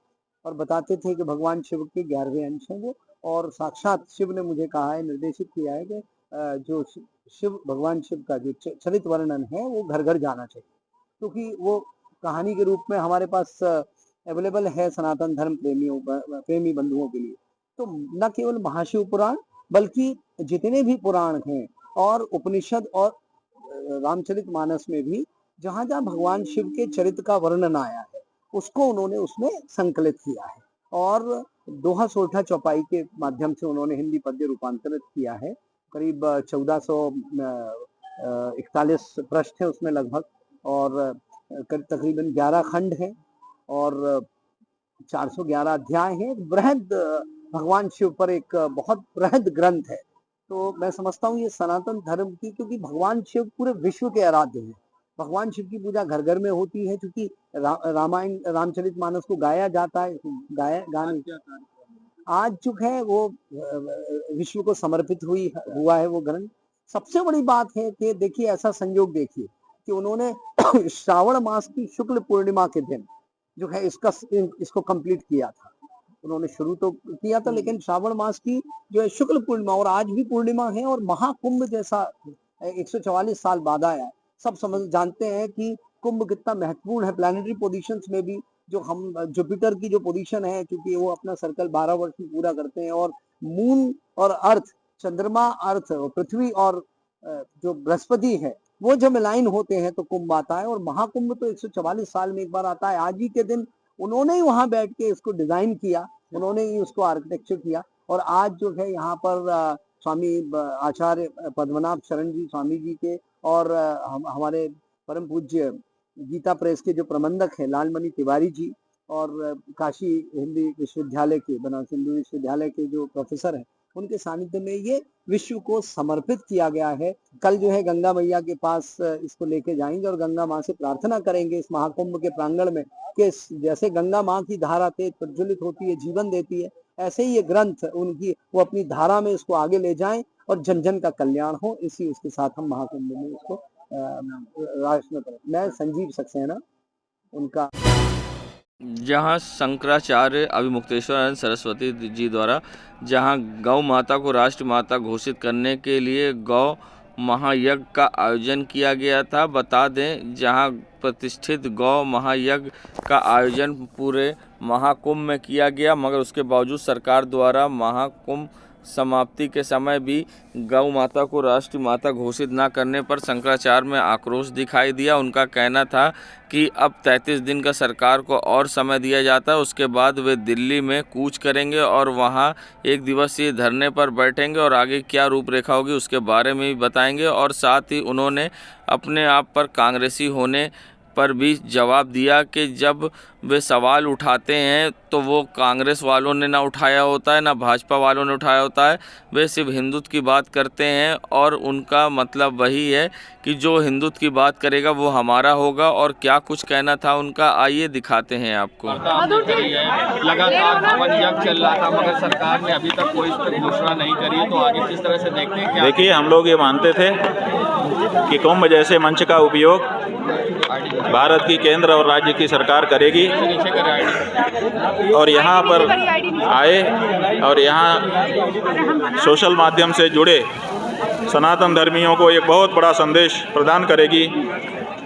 और बताते थे कि भगवान शिव के 11वें अंश हैं वो, और साक्षात शिव ने मुझे कहा है, निर्देशित किया है कि जो शिव भगवान शिव का जो चरित वर्णन है वो घर घर जाना चाहिए, क्योंकि वो कहानी के रूप में हमारे पास अवेलेबल है सनातन धर्म प्रेमी बंधुओं के लिए। तो न केवल महाशिव पुराण बल्कि जितने भी पुराण हैं और उपनिषद और रामचरितमानस में भी जहां जहां भगवान शिव के चरित्र का वर्णन आया है उसको उन्होंने उसमें संकलित किया है और दोहा सोठा चौपाई के माध्यम से उन्होंने हिंदी पद्य रूपांतरित किया है। करीब 1400 41 पृष्ठ है उसमें लगभग, और तकरीबन 11 खंड हैं और 411 अध्याय हैं। बृहद भगवान शिव पर एक बहुत बृहद ग्रंथ है। तो मैं समझता हूँ ये सनातन धर्म की, क्योंकि भगवान शिव पूरे विश्व के आराध्य हैं। भगवान शिव की पूजा घर घर में होती है, क्योंकि रामायण रामचरितमानस को गाया जाता है। गाने आज जो है वो विश्व को समर्पित हुआ है वो ग्रंथ। सबसे बड़ी बात है कि देखिए ऐसा संयोग देखिए कि उन्होंने श्रावण मास की शुक्ल पूर्णिमा के दिन जो है इसको कंप्लीट किया था। उन्होंने शुरू तो किया था, लेकिन श्रावण मास की जो है शुक्ल पूर्णिमा, और आज भी पूर्णिमा है, और महाकुंभ जैसा 144 साल बाद आया। सब जानते हैं कि कुंभ कितना महत्वपूर्ण है प्लैनेटरी पोजीशंस में भी। जो हम जुपिटर की जो पोजीशन है, क्योंकि वो अपना सर्कल 12 वर्ष में पूरा करते हैं, और मून और अर्थ, चंद्रमा, अर्थ, पृथ्वी और जो बृहस्पति है, वो जब लाइन होते हैं तो कुंभ आता है। और महाकुंभ तो 144 साल में एक बार आता है। आज ही के दिन उन्होंने ही वहां बैठ के इसको डिजाइन किया, उन्होंने ही उसको आर्किटेक्चर किया। और आज जो है यहाँ पर स्वामी आचार्य पद्मनाभ शरण जी स्वामी जी के और हमारे परम पूज्य गीता प्रेस के जो प्रबंधक है लालमणि तिवारी जी, और काशी हिंदी विश्वविद्यालय के, बनारस हिंदू विश्वविद्यालय के जो प्रोफेसर हैं, उनके सानिध्य में ये विश्व को समर्पित किया गया है। कल जो है गंगा मैया के पास इसको लेके जाएंगे और गंगा माँ से प्रार्थना करेंगे इस महाकुंभ के प्रांगण में कि जैसे गंगा माँ की धारा तेज प्रज्वलित होती है, जीवन देती है, ऐसे ही ये ग्रंथ उनकी वो अपनी धारा में इसको आगे ले जाएं और जन जन का कल्याण हो। इसी उसके साथ हम महाकुंभ में इसको राष्ट्र में करें। मैं संजीव सक्सेना उनका। जहां शंकराचार्य अभिमुक्तेश्वरानंद सरस्वती जी द्वारा जहां गौ माता को राष्ट्र माता घोषित करने के लिए गौ महायज्ञ का आयोजन किया गया था। बता दें जहां प्रतिष्ठित गौ महायज्ञ का आयोजन पूरे महाकुंभ में किया गया, मगर उसके बावजूद सरकार द्वारा महाकुंभ समाप्ति के समय भी गौ माता को राष्ट्रीय माता घोषित न करने पर शंकराचार्य में आक्रोश दिखाई दिया। उनका कहना था कि अब 33 दिन का सरकार को और समय दिया जाता है, उसके बाद वे दिल्ली में कूच करेंगे और वहां एक दिवसीय धरने पर बैठेंगे और आगे क्या रूपरेखा होगी उसके बारे में भी बताएंगे। और साथ ही उन्होंने अपने आप पर कांग्रेसी होने पर भी जवाब दिया कि जब वे सवाल उठाते हैं तो वो कांग्रेस वालों ने ना उठाया होता है, ना भाजपा वालों ने उठाया होता है, वे सिर्फ हिंदुत्व की बात करते हैं और उनका मतलब वही है कि जो हिंदुत्व की बात करेगा वो हमारा होगा। और क्या कुछ कहना था उनका, आइए दिखाते हैं आपको। लगातार हवन यज्ञ चल रहा था, मगर सरकार ने अभी तक कोई इस पर घोषणा नहीं करी है, तो आगे किस तरह से देखते हैं? देखिए, हम लोग ये मानते थे कि कुंभ जैसे मंच का उपयोग भारत की केंद्र और राज्य की सरकार करेगी और यहाँ पर आए और यहाँ सोशल माध्यम से जुड़े सनातन धर्मियों को एक बहुत बड़ा संदेश प्रदान करेगी,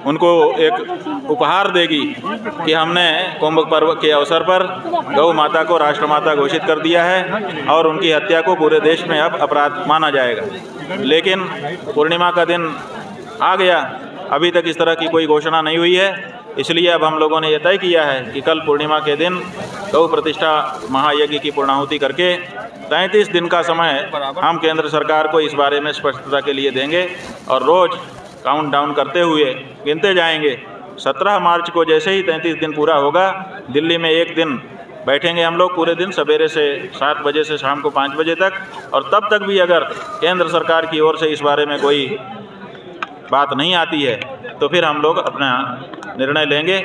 उनको एक उपहार देगी कि हमने कुंभ पर्व के अवसर पर गौ माता को राष्ट्रमाता घोषित कर दिया है और उनकी हत्या को पूरे देश में अब अपराध माना जाएगा। लेकिन पूर्णिमा का दिन आ गया, अभी तक इस तरह की कोई घोषणा नहीं हुई है, इसलिए अब हम लोगों ने यह तय किया है कि कल पूर्णिमा के दिन गौ प्रतिष्ठा महायज्ञ की पूर्णाहुति करके 33 दिन का समय हम केंद्र सरकार को इस बारे में स्पष्टता के लिए देंगे और रोज़ काउंट डाउन करते हुए गिनते जाएंगे। 17 मार्च को जैसे ही 33 दिन पूरा होगा, दिल्ली में एक दिन बैठेंगे हम लोग पूरे दिन, सवेरे से 7 बजे से शाम को 5 बजे तक, और तब तक भी अगर केंद्र सरकार की ओर से इस बारे में कोई बात नहीं आती है तो फिर हम लोग अपना निर्णय लेंगे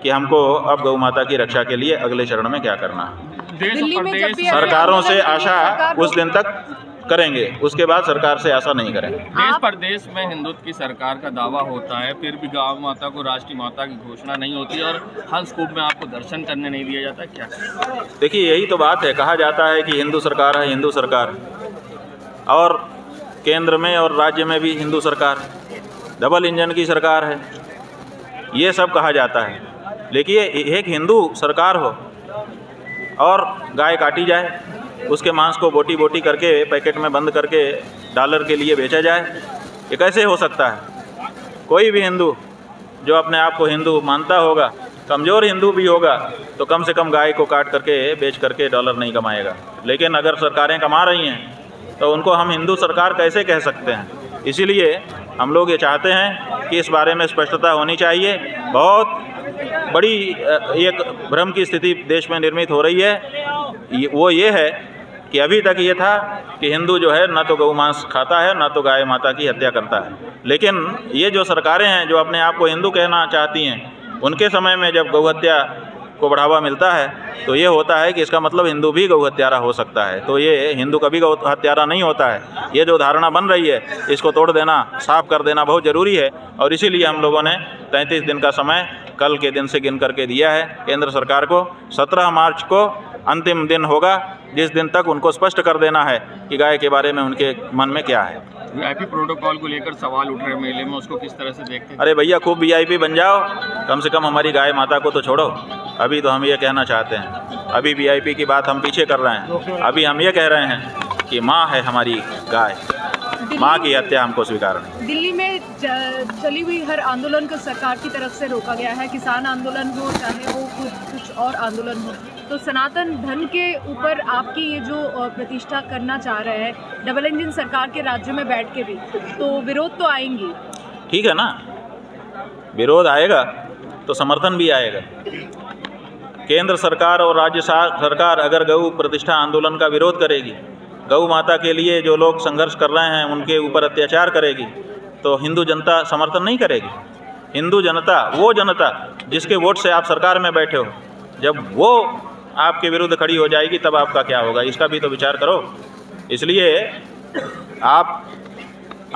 कि हमको अब गौ माता की रक्षा के लिए अगले चरण में क्या करना है। सरकारों से आशा उस दिन तक करेंगे, उसके बाद सरकार से आशा नहीं करेंगे। देश प्रदेश में हिंदुत्व की सरकार का दावा होता है, फिर भी गौ माता को राष्ट्रीय माता की घोषणा नहीं होती और हंसकूप में आपको दर्शन करने नहीं दिया जाता, क्या? देखिए, यही तो बात है, कहा जाता है कि हिंदू सरकार है, हिंदू सरकार, और केंद्र में और राज्य में भी हिंदू सरकार, डबल इंजन की सरकार है, ये सब कहा जाता है। लेकिन एक हिंदू सरकार हो और गाय काटी जाए, उसके मांस को बोटी बोटी करके पैकेट में बंद करके डॉलर के लिए बेचा जाए, ये कैसे हो सकता है? कोई भी हिंदू जो अपने आप को हिंदू मानता होगा, कमज़ोर हिंदू भी होगा, तो कम से कम गाय को काट करके बेच करके डॉलर नहीं कमाएगा। लेकिन अगर सरकारें कमा रही हैं तो उनको हम हिंदू सरकार कैसे कह सकते हैं? इसीलिए हम लोग ये चाहते हैं कि इस बारे में स्पष्टता होनी चाहिए। बहुत बड़ी एक भ्रम की स्थिति देश में निर्मित हो रही है। वो ये है कि अभी तक ये था कि हिंदू जो है ना तो गौ मांस खाता है ना तो गाय माता की हत्या करता है, लेकिन ये जो सरकारें हैं जो अपने आप को हिंदू कहना चाहती हैं, उनके समय में जब गौ हत्या को बढ़ावा मिलता है तो ये होता है कि इसका मतलब हिंदू भी गौ हत्यारा हो सकता है। तो ये हिंदू कभी गौ हत्यारा नहीं होता है। ये जो धारणा बन रही है इसको तोड़ देना, साफ कर देना बहुत ज़रूरी है। और इसीलिए हम लोगों ने 33 दिन का समय कल के दिन से गिन करके दिया है केंद्र सरकार को। 17 मार्च को अंतिम दिन होगा जिस दिन तक उनको स्पष्ट कर देना है कि गाय के बारे में उनके मन में क्या है। वीआईपी प्रोटोकॉल को लेकर सवाल उठ रहे मेले में, उसको किस तरह से देखते हैं? अरे भैया खूब वीआईपी बन जाओ, कम से कम हमारी गाय माता को तो छोड़ो। अभी तो हम ये कहना चाहते हैं, अभी वीआईपी की बात हम पीछे कर रहे हैं। अभी हम ये कह रहे हैं कि माँ है हमारी गाय, माँ की हत्या हमको स्वीकार नहीं। दिल्ली में चली हुई हर आंदोलन को सरकार की तरफ से रोका गया है, किसान आंदोलन हो चाहे वो कुछ और आंदोलन हो। तो सनातन धर्म के ऊपर आपकी ये जो प्रतिष्ठा करना चाह रहे हैं डबल इंजन सरकार के राज्यों में बैठ के भी, तो विरोध तो आएंगी। ठीक है ना, विरोध आएगा तो समर्थन भी आएगा। केंद्र सरकार और राज्य सरकार अगर गौ प्रतिष्ठा आंदोलन का विरोध करेगी, गौ माता के लिए जो लोग संघर्ष कर रहे हैं उनके ऊपर अत्याचार करेगी, तो हिंदू जनता समर्थन नहीं करेगी। हिंदू जनता, वो जनता जिसके वोट से आप सरकार में बैठे हो, जब वो आपके विरुद्ध खड़ी हो जाएगी तब आपका क्या होगा, इसका भी तो विचार करो। इसलिए आप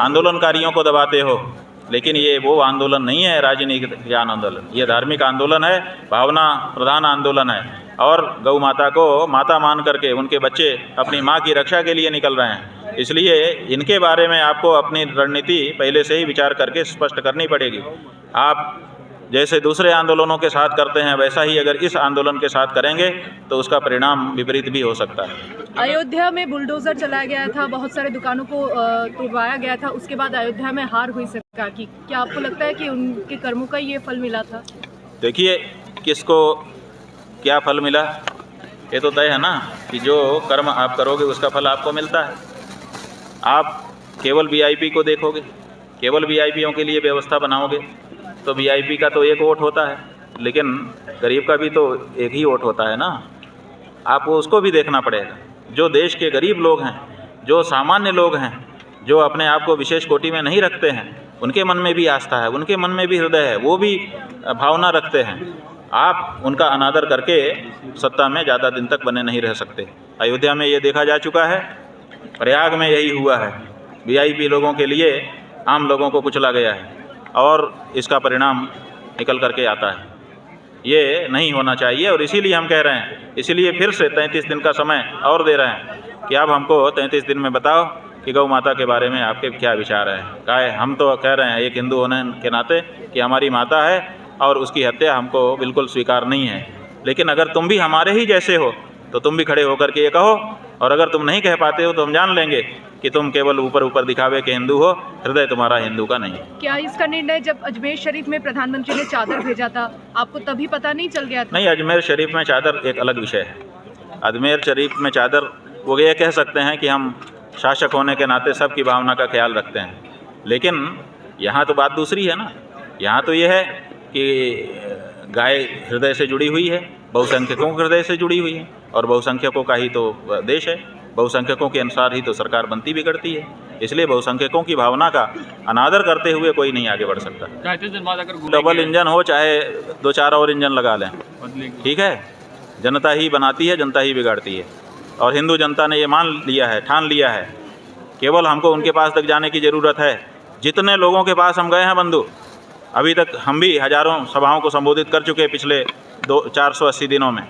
आंदोलनकारियों को दबाते हो, लेकिन ये वो आंदोलन नहीं है राजनीतिक आंदोलन, ये धार्मिक आंदोलन है, भावना प्रधान आंदोलन है। और गौ माता को माता मान करके उनके बच्चे अपनी माँ की रक्षा के लिए निकल रहे हैं। इसलिए इनके बारे में आपको अपनी रणनीति पहले से ही विचार करके स्पष्ट करनी पड़ेगी। आप जैसे दूसरे आंदोलनों के साथ करते हैं वैसा ही अगर इस आंदोलन के साथ करेंगे तो उसका परिणाम विपरीत भी हो सकता है। अयोध्या में बुलडोजर चलाया गया था, बहुत सारे दुकानों को तोड़वाया गया था, उसके बाद अयोध्या में हार हुई सरकार की। क्या आपको लगता है कि उनके कर्मों का ये फल मिला था? देखिए, किसको क्या फल मिला ये तो तय है ना कि जो कर्म आप करोगे उसका फल आपको मिलता है। आप केवल वीआईपी को देखोगे, केवल वीआईपीओं के लिए व्यवस्था बनाओगे तो वीआईपी का तो एक वोट होता है, लेकिन गरीब का भी तो एक ही वोट होता है ना। आपको उसको भी देखना पड़ेगा। जो देश के गरीब लोग हैं, जो सामान्य लोग हैं, जो अपने आप को विशेष कोटि में नहीं रखते हैं, उनके मन में भी आस्था है, उनके मन में भी हृदय है, वो भी भावना रखते हैं। आप उनका अनादर करके सत्ता में ज़्यादा दिन तक बने नहीं रह सकते। अयोध्या में ये देखा जा चुका है, प्रयाग में यही हुआ है। वीआईपी लोगों के लिए आम लोगों को कुचला गया है और इसका परिणाम निकल करके आता है। ये नहीं होना चाहिए और इसीलिए हम कह रहे हैं, इसीलिए फिर से 33 दिन का समय और दे रहे हैं कि आप हमको 33 दिन में बताओ कि गौ माता के बारे में आपके क्या विचार हैं। गाय, हम तो कह रहे हैं एक हिंदू होने के नाते कि हमारी माता है और उसकी हत्या हमको बिल्कुल स्वीकार नहीं है। लेकिन अगर तुम भी हमारे ही जैसे हो तो तुम भी खड़े होकर के ये कहो, और अगर तुम नहीं कह पाते हो तो हम जान लेंगे कि तुम केवल ऊपर ऊपर दिखावे के हिंदू हो, हृदय तुम्हारा हिंदू का नहीं। क्या इसका निर्णय जब अजमेर शरीफ में प्रधानमंत्री ने चादर भेजा था आपको तभी पता नहीं चल गया था? नहीं, अजमेर शरीफ में चादर एक अलग विषय है। अजमेर शरीफ में चादर, वो ये कह सकते हैं कि हम शासक होने के नाते सबकी भावना का ख्याल रखते हैं, लेकिन यहाँ तो बात दूसरी है ना। यहाँ तो ये है कि गाय हृदय से जुड़ी हुई है, बहुसंख्यकों के हृदय से जुड़ी हुई है, और बहुसंख्यकों का ही तो देश है। बहुसंख्यकों के अनुसार ही तो सरकार बनती बिगड़ती है। इसलिए बहुसंख्यकों की भावना का अनादर करते हुए कोई नहीं आगे बढ़ सकता। डबल इंजन हो चाहे 2-4 और इंजन लगा लें, ठीक है, जनता ही बनाती है, जनता ही बिगाड़ती है। और हिंदू जनता ने ये मान लिया है, ठान लिया है, केवल हमको उनके पास तक जाने की ज़रूरत है। जितने लोगों के पास हम गए हैं बंधु, अभी तक हम भी हज़ारों सभाओं को संबोधित कर चुके हैं पिछले 480 दिनों में,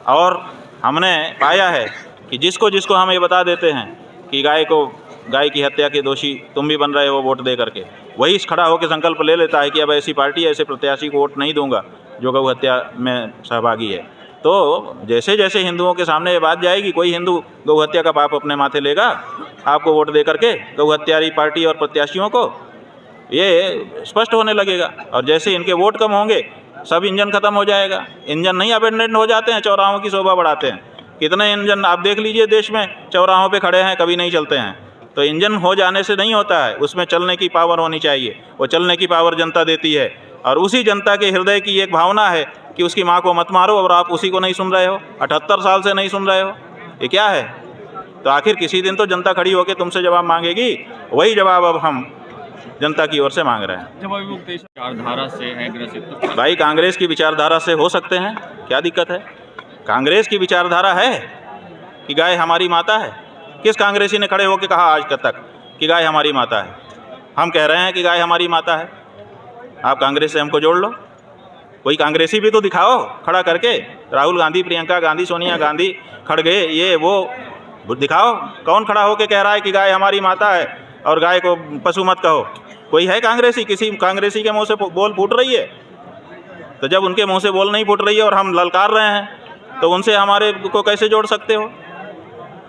और हमने पाया है कि जिसको जिसको हम ये बता देते हैं कि गाय की हत्या के दोषी तुम भी बन रहे हो वोट दे करके, वही खड़ा होकर संकल्प ले लेता है कि अब ऐसी पार्टी, ऐसे प्रत्याशी को वोट नहीं दूंगा जो गौ हत्या में सहभागी है। तो जैसे जैसे हिंदुओं के सामने ये बात जाएगी, कोई हिंदू गौ हत्या का पाप अपने माथे लेगा आपको वोट दे करके, गौ हत्यारी पार्टी और प्रत्याशियों को, ये स्पष्ट होने लगेगा। और जैसे इनके वोट कम होंगे सब इंजन खत्म हो जाएगा। इंजन नहीं अबेंडेंट हो जाते हैं, चौराहों की शोभा बढ़ाते हैं। कितने इंजन आप देख लीजिए देश में चौराहों पे खड़े हैं, कभी नहीं चलते हैं। तो इंजन हो जाने से नहीं होता है, उसमें चलने की पावर होनी चाहिए। वो चलने की पावर जनता देती है, और उसी जनता के हृदय की एक भावना है कि उसकी माँ को मत मारो, और आप उसी को नहीं सुन रहे हो, 78 साल से नहीं सुन रहे हो। ये क्या है? तो आखिर किसी दिन तो जनता खड़ी होकर तुमसे जवाब मांगेगी। वही जवाब अब हम जनता की ओर से मांग रहे हैं। जब अभिमुक्त विचारधारा से है ग्रसित, भाई कांग्रेस की विचारधारा से हो सकते हैं, क्या दिक्कत है? कांग्रेस की विचारधारा है कि गाय हमारी माता है। किस कांग्रेसी ने खड़े होकर कहा आज तक कि गाय हमारी माता है? हम कह रहे हैं कि गाय हमारी माता है। आप कांग्रेस से हमको जोड़ लो, कोई कांग्रेसी भी तो दिखाओ खड़ा करके। राहुल गांधी, प्रियंका गांधी, सोनिया गांधी, खड़गे, ये वो दिखाओ कौन खड़ा होकर कह रहा है कि गाय हमारी माता है और गाय को पशु मत कहो। कोई है कांग्रेसी? किसी कांग्रेसी के मुंह से बोल फूट रही है? तो जब उनके मुंह से बोल नहीं फूट रही है और हम ललकार रहे हैं तो उनसे हमारे को कैसे जोड़ सकते हो?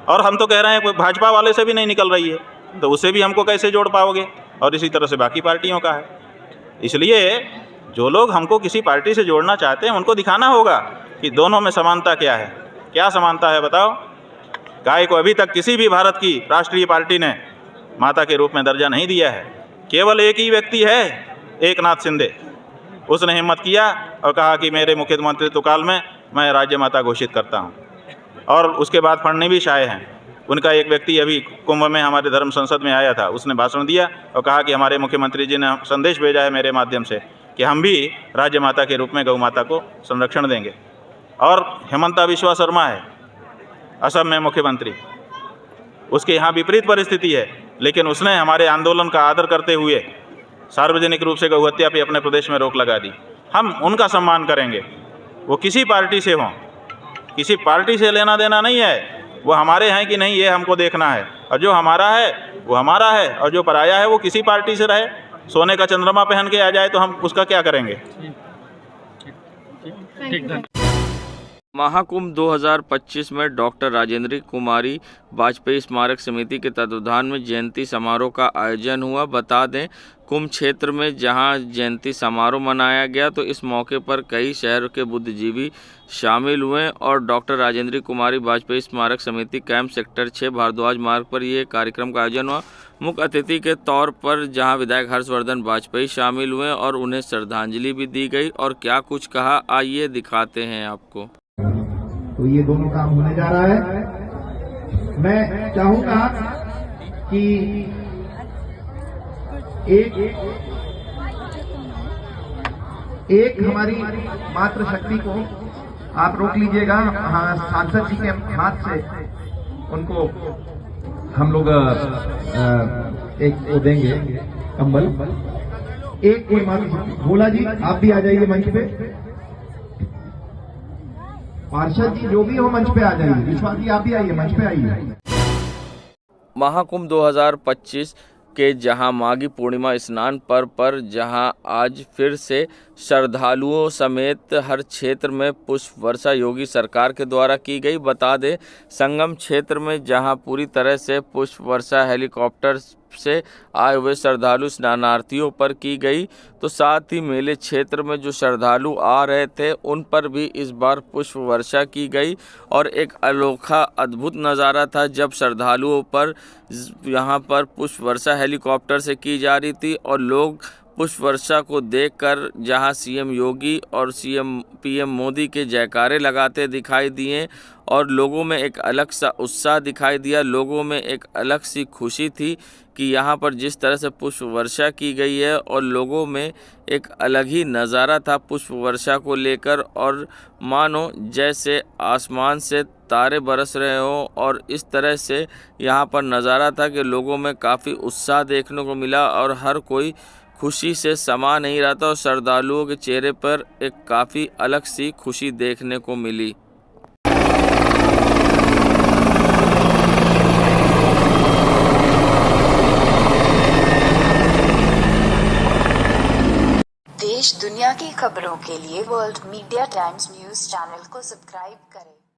और हम तो कह रहे हैं भाजपा वाले से भी नहीं निकल रही है, तो उससे भी हमको कैसे जोड़ पाओगे? और इसी तरह से बाकी पार्टियों का है। इसलिए जो लोग हमको किसी पार्टी से जोड़ना चाहते हैं उनको दिखाना होगा कि दोनों में समानता क्या है। क्या समानता है बताओ? गाय को अभी तक किसी भी भारत की राष्ट्रीय पार्टी ने माता के रूप में दर्जा नहीं दिया है। केवल एक ही व्यक्ति है, एकनाथ शिंदे। उसने हिम्मत किया और कहा कि मेरे मुख्यमंत्रित्व काल में मैं राज्य माता घोषित करता हूं। और उसके बाद फडणवीस आए हैं, उनका एक व्यक्ति अभी कुंभ में हमारे धर्म संसद में आया था, उसने भाषण दिया और कहा कि हमारे मुख्यमंत्री जी ने संदेश भेजा है मेरे माध्यम से कि हम भी राज्य माता के रूप में गौ माता को संरक्षण देंगे। और हेमंता बिस्वा शर्मा है असम में मुख्यमंत्री, उसके यहाँ विपरीत परिस्थिति है, लेकिन उसने हमारे आंदोलन का आदर करते हुए सार्वजनिक रूप से गौ हत्या पे अपने प्रदेश में रोक लगा दी। हम उनका सम्मान करेंगे, वो किसी पार्टी से हों, किसी पार्टी से लेना देना नहीं है। वो हमारे हैं कि नहीं ये हमको देखना है, और जो हमारा है वो हमारा है, और जो पराया है वो किसी पार्टी से रहे। सोने का चंद्रमा पहन के आ जाए तो हम उसका क्या करेंगे? महाकुंभ 2025 में डॉक्टर राजेंद्र कुमारी वाजपेयी स्मारक समिति के तत्वाधान में जयंती समारोह का आयोजन हुआ। बता दें, कुंभ क्षेत्र में जहां जयंती समारोह मनाया गया तो इस मौके पर कई शहर के बुद्धिजीवी शामिल हुए और डॉक्टर राजेंद्र कुमारी वाजपेयी स्मारक समिति कैंप सेक्टर 6 भारद्वाज मार्ग पर ये कार्यक्रम का आयोजन हुआ। मुख्य अतिथि के तौर पर जहां विधायक हर्षवर्धन वाजपेयी शामिल हुए और उन्हें श्रद्धांजलि भी दी गई। और क्या कुछ कहा, आइए दिखाते हैं आपको। तो ये दोनों काम होने जा रहा है। मैं चाहूंगा कि एक हमारी मातृशक्ति को आप रोक लीजिएगा। हाँ, सांसद जी के हाथ से उनको हम लोग एक वो देंगे कंबल। एक कोई मातृशक्ति, भोला जी आप भी आ जाइए मंच पे। पार्षद जी जो भी हो मंच पे आ जाइए। विश्वास जी आप भी आइए, मंच पे आइए। महाकुंभ 2025 के जहां माघी पूर्णिमा स्नान पर्व पर जहां आज फिर से श्रद्धालुओं समेत हर क्षेत्र में पुष्प वर्षा योगी सरकार के द्वारा की गई। बता दें, संगम क्षेत्र में जहां पूरी तरह से पुष्प वर्षा हेलीकॉप्टर से आए हुए श्रद्धालु स्नानार्थियों पर की गई, तो साथ ही मेले क्षेत्र में जो श्रद्धालु आ रहे थे उन पर भी इस बार पुष्प वर्षा की गई। और एक अनोखा अद्भुत नज़ारा था जब श्रद्धालुओं पर यहाँ पर पुष्प वर्षा हेलीकॉप्टर से की जा रही थी और लोग पुष्प वर्षा को देखकर जहां सीएम योगी और पीएम मोदी के जयकारे लगाते दिखाई दिए और लोगों में एक अलग सा उत्साह दिखाई दिया। लोगों में एक अलग सी खुशी थी कि यहाँ पर जिस तरह से पुष्प वर्षा की गई है और लोगों में एक अलग ही नज़ारा था पुष्प वर्षा को लेकर, और मानो जैसे आसमान से तारे बरस रहे हों। और इस तरह से यहाँ पर नज़ारा था कि लोगों में काफ़ी उत्साह देखने को मिला और हर कोई खुशी से समा नहीं रहा था और श्रद्धालुओं के चेहरे पर एक काफ़ी अलग सी खुशी देखने को मिली। देश दुनिया की खबरों के लिए world media times news channel को सब्सक्राइब करें।